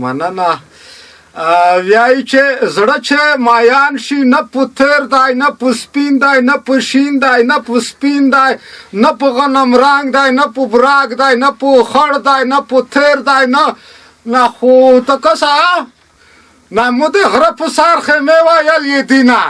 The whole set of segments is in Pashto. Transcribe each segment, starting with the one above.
مننه وایي چې زړه چې مایان شي نه په تیر دی نه په سپین دی نه په شین دی نه په سپین دی نه په غنم رنګ دی نه په براق دی نه په خړ دی نه په تیر دی نه خو ته کسه نه مو د غره په سر خیمې ویل یې دینه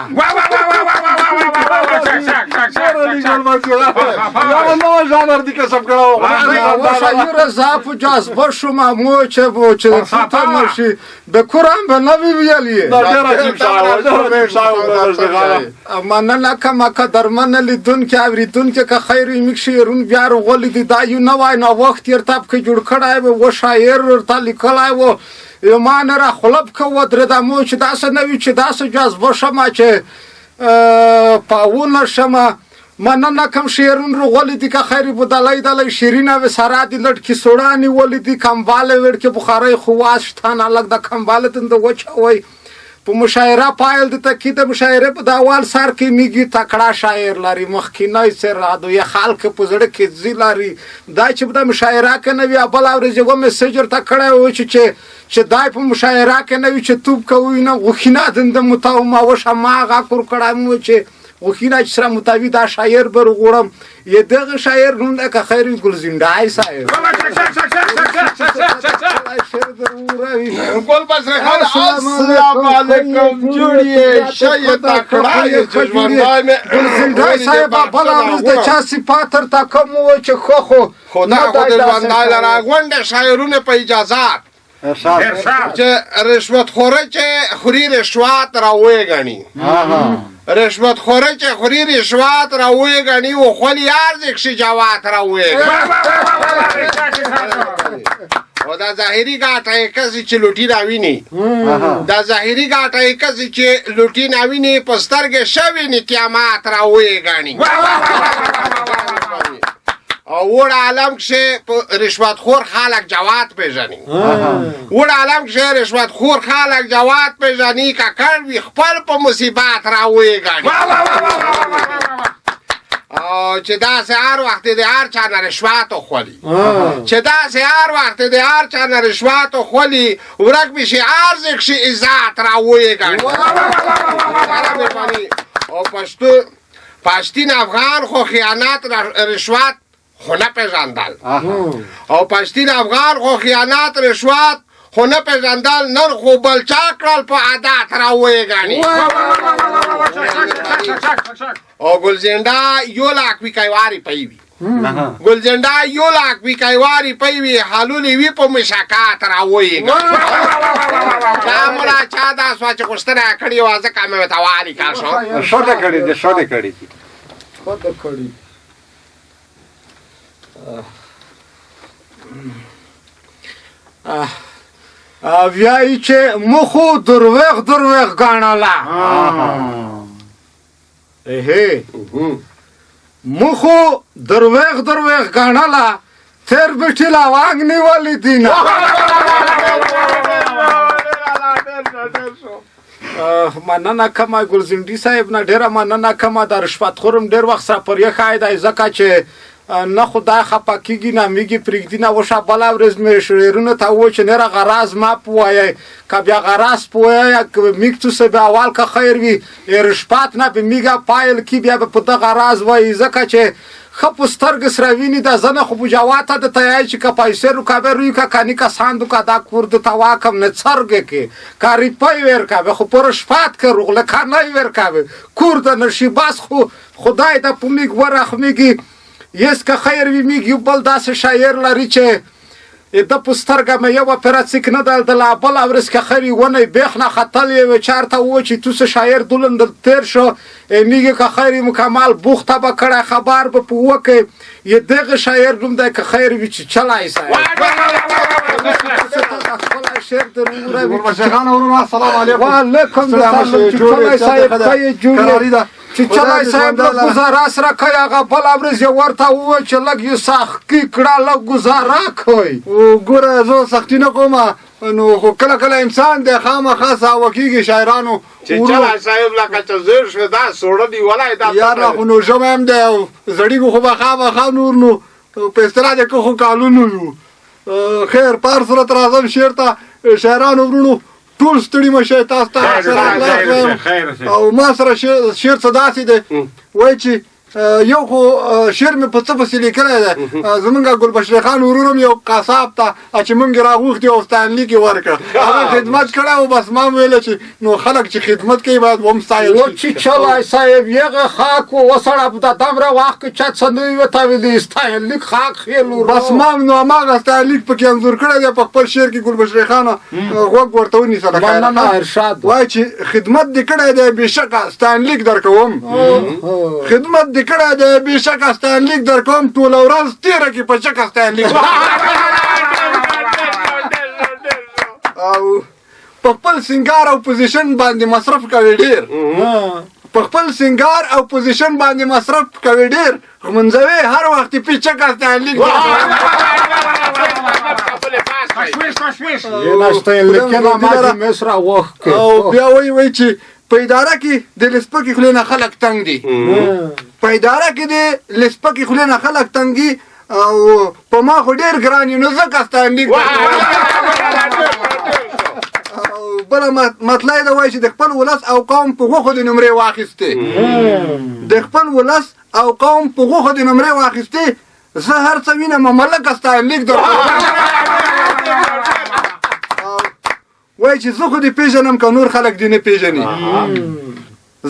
شاعر زه په جذبه شوم مو چې فوته نشي د قرآن به نه ویل یې مننه کومه قدرمن لیدونکي اورېدونکي که خیر وي موږ شعرونه بیا رغولي دي دا یو نوی نوښت یې ورته پکې جوړ کړی و شاعر ورته لیکلی و ما نه را خلب که ودرېدمو چې داسې نه وي چې داسې جذبه شمه چې پاونه شمه مننه کوم شعرونه رغولي دي که خیر بو دلی شیرینه و سره دي لټکي سوړه نیولي دي کمباله وړکې بخارۍ خواس شتان الګ د کمباله تند وچوي په مشاعره پایل د تکي د مشاعره په داوال سر کې میږي تکړه شاعر لري مخکینای سر رادو یا خلک په زړه کې ځي لري دا چې د مشاعره کې نه وي بل اورځ یو میسج ورته کړی و چې دای په مشاعره کې نه وي چې توپ کوي نه غوښینه دند متاومه وشه ماغه کور کړم چې غوښینه چې سره متاوي دا شاعر بر غوړم یې دغه شاعر نوم ده که خیر ګلزندای صاحب ګل بسره خان السلام علیکم جوړیه شای تکړه جوړای مې ګلزندای صاحب بل امروز د چا صفات تر کوم و چې خو خدا خو د ژوندای لرا غونډه شاعرونه په اجازه چې رشوت خوره چې خوري رشوت راوي غني رشوت خوره چې خوري رشوت راوي غني او خولي ارزښت شي جوات راوي او دا ظاهري ګاټه کسي چې لوټي راويني دا ظاهري ګاټه کسي چې لوټي راويني پسترګه شوي ني قیامت راوي غني او وړ عالم کې رشوت خور خلک جوات پیژني وړ عالم کې رشوت خور خلک جوات پیژني کا کړ وی خپل په مصیبت راوي غني او چې دا سهار وخت دی هر چا نه رشوت خولي چې دا سهار وخت دی هر چا نه رشوت خولي ورک بشي ارزښت شي عزت راوي غني او پښتون افغان خو خیانت رشوت خو نه پیژندل او پښتون افغان خو خیانت رشوت خو نه پیژندل نن خو بل چا کړل په عادت راوي غني او ګلزنده یو لاک وی کایواری پېوي ګلزنده یو لاک وی کایواری پېوي حلولي وی په مشکات راوي کاملا چا دا سوچ کوستنه کړي وازه کامه وتاوالي کا شوټه کړي دي خود کړي ویایي چې مخو دروغ ګڼله مخو دروغ ګڼله تیر بیټي لاوانګ نیولې دینه مننه کومه ګلزندي صاحب نه ډیره مننه کومه د رشوت خورم ډیر وخت سره پر یې خای دی ځکه چې نه خدای خپه کېږي نه میږي پرېږدي نه وشه بله ورځ مې شعرونو ته وویل چې نره غراز ما پوهیی که بیا غراز پوهیی میږ تو سه بیا اول که خیر وي رشوت نه به میږه پایل کې بیا به په دغه راز وایي ځکه چې ښه په سترګې سره ویني دا زه نه خو په جواته د تیای چې که پیسې روکابه روی که کنی کسان دوکه دا کور د تواکم نه څرګې کې که ریپی ورکوه خو په رشوت کې روغله کنی ورکوه کور د نشي بس خو خدای ته په میږ ورخمیږي یس که خیر وي میږ یو بل داسې شاعر لري چې د په سترګه مې یوه پرڅیک نه دلدله بله ورځ که خیر یې ونی بیخ نه ختل یې چارته وویل چې تو څه شاعر دلند تیر شو میږ که خیر یې مکمل بوخته به کړی خبر به په وکړي یې دغه شاعر نوم دی که خیر وي چې چلی صاحب وعلیکم السلام چې چلی صاحب ښه یې جوړې چې چلی صاحب لږ ګزاره سره کوي هغه بله ورځ یې ورته وویل چې لږ یې سختي کړه لږ ګزاره کوئ ګوره زه سختي نه کوم نو خو کله انسان دی خامخا ساوه کېږي شاعرانو چې چلی صاحب لکه چې زیر شو دا سوړه نیولی دا یاره خو نو ژمی هم دی او زړیږو خو به خامخا نور نو په استراده کې خو کالونو یو خیر پار صورت راځم شعر ته شاعرانو ورونو ټول ستړي مشه تاسو ته سره اخلاص وایم. او ما سره شعر څه داسې دی وایي چې یو خو شعر مې په څه پسې لیکلی دی زمونږ ګلبشرې خان ورور هم یو قصاب ته چې موږ یې راغوښتي او ستاینلیک یې ورکړه هغه خدمت کړی او بس ما ویله چې نو خلک چې خدمت کوي باید هم ستایل و چې چلای صاحب یغه خاک و وسړه په دمره وخت کې چا څه نه وي وتاویلی ستاینلیک خاک خېل بس ما نو هماغه ستاینلیک پکې انځور کړی دی په خپل شعر کې ګلبشرې خانه غوږ ورته ونیسه مننه ارشاد وایي چې خدمت دې کړی دی بېشکه ستاینلیک درکوم خدمت دې کړی دی بېشکه ستاینلیک درکوم ټوله ورځ تېره کړي په چکه ستاینلیک او په خپل سینګار او پوزیشن باندې مصرف کوي ډېر په خپل سینګار او پوزیشن باندې مصرف کوي ډېر منځوي هر وخت په چکه ستاینلیک او بیا وایي چې په اداره کې د لسپکې خولې نه خلک تنګ دي په اداره کې د لسپکې خولې نه خلک تنګ دي او په ما خو ډېر ګران یو نو ځکه ستاینلیک او بله مطلع یې دا وایي چې د خپل ولس او قوم په غوښو د نمرې واخیستې د خپل ولس او قوم په غوښو د نمرې واخیستې زه هر څه وینم ملکه ستاینلیک وایي چې زه خو دې پېژنم که نور خلک دې نه پېژني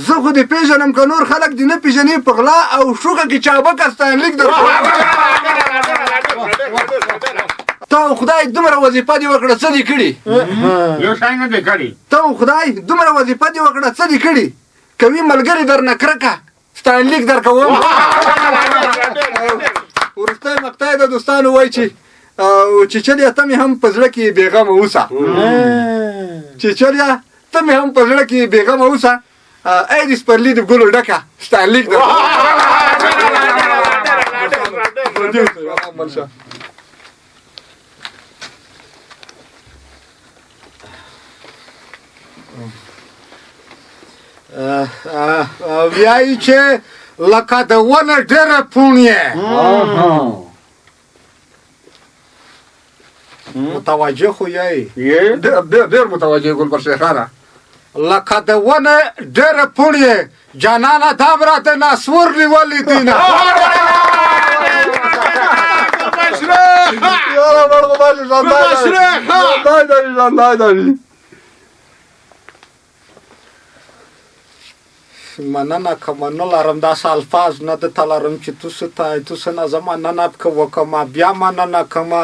زه خو دې پېژنم که نور خلک دې نه پېژني په غلا او شوکه کې چابکه ستاینلیک تا خدای دومره وظیفه دې وکړه څه دې کړي تا خدای دومره وظیفه دې وکړه څه دې کړي کوي ملګري در نه کرکه ستاینلیک در کوم وروستی مقطع د دوستانو وایي چې چیچلیا ته مې هم په زړه کې بېغمه اوسه چیچلیا ته مې هم په زړه کې بېغمه اوسه ای د سپرلي د ګلو ډکه ستاینلیک وایي چې لکه د ونه ډېره پوڼ متوجه خو یې ډېر متوجه ګلبشرې خانه لکه د ونه ډېره پوڼ یې جانانه دا به راته ناسور نیولې دینه مننه که نه لرم داسې الفاظ نه درته لرم چې تو څه نه زه مننه وکړم بیا مننه کومه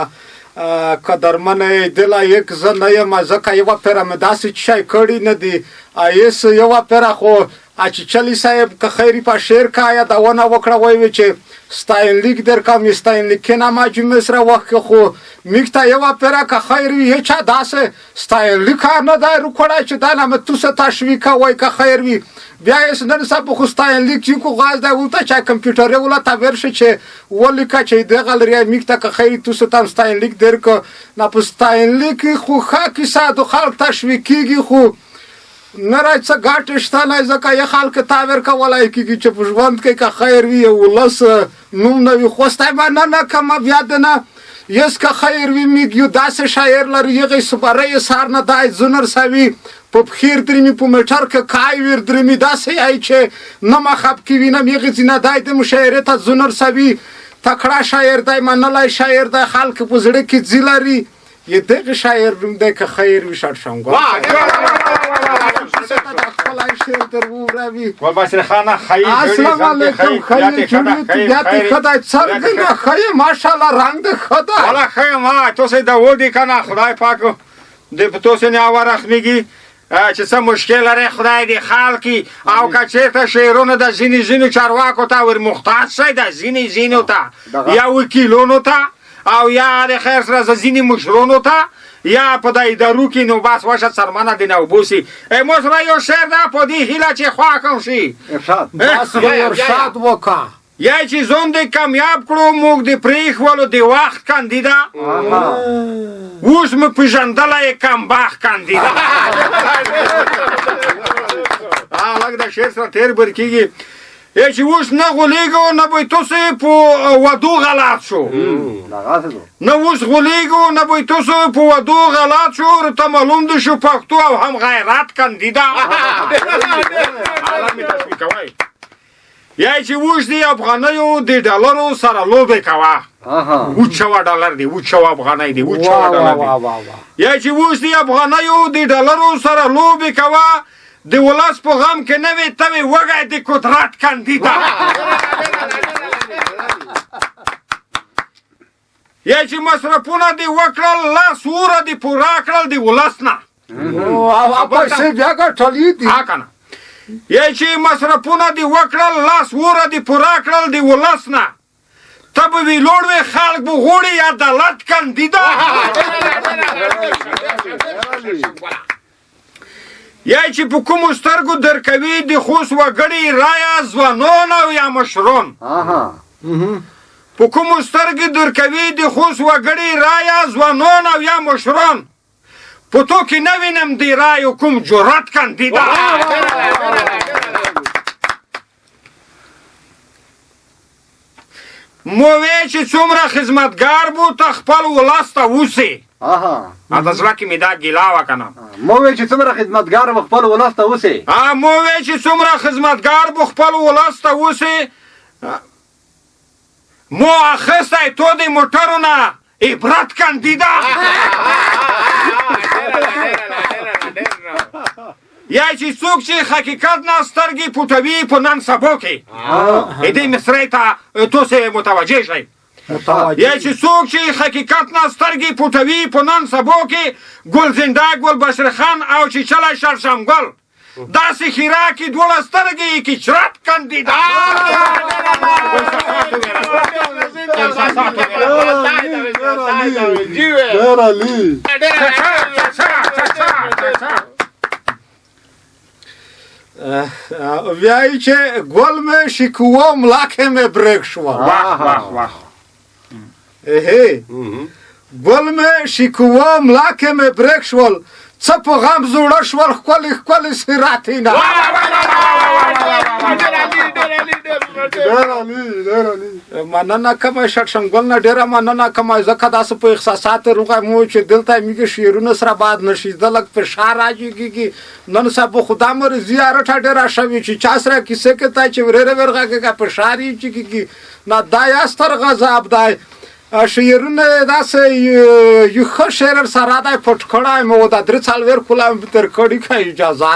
قدرمنه دله یک زه نه یم ځکه یوه پیره مې داسې شی کړي نه دي ایس یوه پیره خو اچیچلي صاحب که خیری په شعر که یادونه وکړه وایي چې ستاینلیک درکړم ستاینلیکینامه جملې سره وخت خو میږ ته یوه پیره که خیر وي هیچا داسې ستاینلیک کار نه دی روکړی چې دا نامه تو څه تشویق کوئ که خیر وي بیا یې نن سبا خو ستاینلیک یو کو غاز دی ولته چې کمپیوټر یې ولته ورشه چې ولیکه چې دغه لري میږ ته که خیر تو څه تم ستاینلیک درکړه نه په ستاینلیک خو ښه کیسه د خلک تشویق کېږي خو نه رای څه ګټې شته نه ځکه یې خلک ته ورکولی کېږي چې په ژوند کې که خیر وي ولس نوم نه وي خو ستی مننه کومه بیا د نه یس که خیر وي میږ یو داسې شاعر لري هغې صبره سار نه دای زنر سوي په پخیر درمي په موټر که کای ویر درمي داسې یی چې نه مخب کې وینم هغې ځینه دی د مشاعرې ته زنر سوي تکړه شاعر دی منلی شاعر دی خلک په زړه کې ځي لري یې دغه شاعر نوم دی که خیر وي شاړ شمګل ګلبشرې خانه خیر السلام علیکم خیر جوړې خدای څنګه خیر ماشاءالله رنگ د خدای والا خیر ما تو سه دا ودی کنه خدای پاک دې په تو سه نه اورخنیږي چې څه مشکل لري خدای دې خلکي او که چېرته شعرونه د ځینې چارواکو ته ور محتاج شي د ځینې ته یا وکیلونو ته او یا د خیر سره ځینې مشرونو ته یا په د ادارو کې نو بس وشه سرمنه دې نه وبوسي موږ سره یو شعر ده په دې هیله چې خوا کوم شي بس ارشاد وکړه یا چې زوم دې کامیاب کړو موږ دې پرېښولو د وخت کاندیده اوس مې پېژندلی کمبخت کاندیده لږ د شعر سره تېر بر کېږي ای چې اوس نه غولېږو نه به تاسو په ودو غلط شو نه اوس غولېږو نه به تاسو په ودو غلط شو ته معلوم دي شو پښتو او هم غیرت کاندیدا یا چې اوس دی افغانیو د ډالرو سره لوبې کوه وچوا ډالر دی وچوا افغانۍ دی وچوا ډالر دی یا چې اوس دی افغانیو د ډالرو سره لوبې کوه د ولس په غم کې نه وي ته وي وږی د قدرت کاندیدا یا چې مصرفونه دې وکړل لاس وره دې پوره کړل د ولس نه پیسې بیا ګټلې دي کنه یا چې مصرفونه دې وکړل لاس وره دې پوره کړل د ولس نه ته به وي لوړ وي خلک به غوړي عدالت کاندیدا یا چې په کومو سترګو درکوي د خوست وګړي رایه ځوانان او یا مشرون په کومو سترګې درکوي د خوست وګړي رایه ځوانان او یا مشرون په تو کې نه وینم د رایو کوم جرأت کاندیدا مو وی چې څومره خدمتګار بو ته خپل ولس ته اوسې د زړه کې مې دا ګیله وه که نه مو وی چې څومره خدمتګار به خپل ولس ته اوسې مو وی چې څومره خدمتګار به خپل ولس ته اوسې مو اخیستی تو د موټرو نه عبرت کاندیدا یا چې څوک چې حقیقت نه سترګې پټوي په نن سبا کې دې مصرۍ ته تاسې متوجه شئ یا چې څوک چې حقیقت نه سترګې پټوي په نن سبا کې ګل زنده ګل بشرخان او چیچلی شرشمګل داسې خیره کې دواړه سترګې کې چرت کاندیدا ویایی چې گل میں شکوه ملاکه میں بریک شوا گل میں شکوه ملاکه میں بریک شول څه په غم زوړه شول ښکلې ښکلې سراتینا مننه کوم شړشمګل نه ډیره مننه کوم ځکه داسې په احساسات روغه مو چې دلته میږي شعرونه سره بعد نشي دلک په شعر راځي نن سبا خدا مر زیارت ډیره شوی چې چا سره کیسه کې تا چې ورېره ورغه کې په شعري چې نه دایا ستر غضب دای شعرونه داسې یو ښه شعر سره دی پټ کړی مو دا درې څلوېښت کیلومتر کړي که اجازه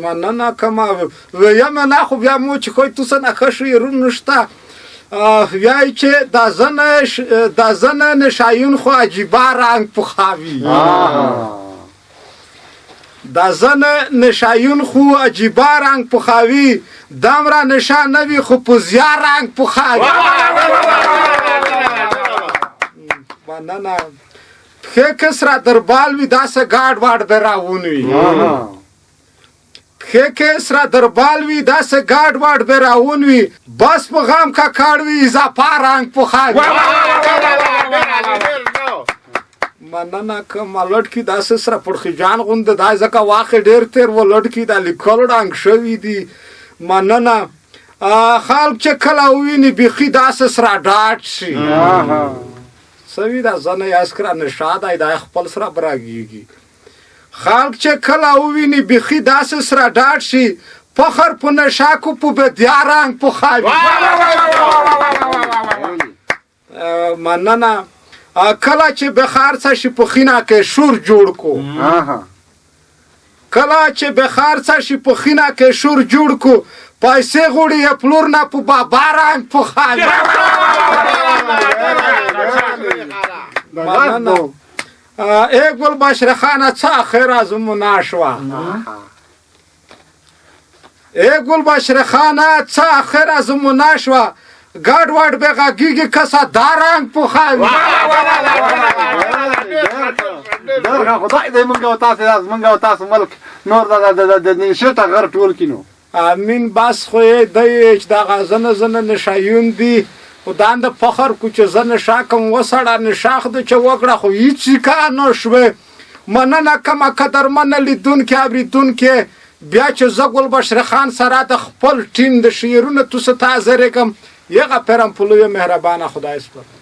مننه کومه ویم نه خو بیا مو چې کوی توسه نه ښه شعرونه شته ویایی چې دا زن نشایون خو عجیبه رنگ پخوي دا زن نشایون خو عجیبه رنگ پخوي دم را نشان نوی خو پوزیا رنگ پخوي مننه پښې کس را دربال وي داسې ګاډ واډ به راون وي پښې کس را دربال وي داسې ګاډ واډ به راون وي بس په غم کا کاړ وي اضافه رنگ پخوي مننه کومه لټکي داسې سره پړخجان غونده دا ځکه واقع ډېر تېر و لټکي دا لیکل ړنګ شوي دي مننه خلک چې کله وویني بیخي داسې سره ډاډ شي سوي دا زنه یاسکره نشا دی دا خپل سره براږېږي خلک چې کله وویني بیخي داسې سره ډاډ شي فخر په نشا کو په بدیا رنګ پخوي مننه کله چې بخار څه شي په خینه کې شور جوړ کو کله چې بخار څه شي په خینه کې شور جوړ کو پیسې غوړي پلور نه په بابا رنګ پخوي مننه ای گل بشرخانه څه اخر از مناشوا ای گل بشرخانه څه اخر از مناشوا ګاډ واډ به غږیږي کسه دا رنګ پخوي درغه خدای دې مونږ او تاسو ملک نور د نشته غر ټول کینو امین بس خو دی چې دا غزنه زنه نشایون دی خدان د فخر کو چې زنه شاکم وسړه نشاخ د چې وکړه خو هیڅ کا نه شوه مننه کما قدر من لیدون کې اوریدون کې بیا چې زه ګلبشره خان سره د خپل ټیم د شعرونو توسه تازه کوم یغه پرم پلوی مهربانه خدای سپارم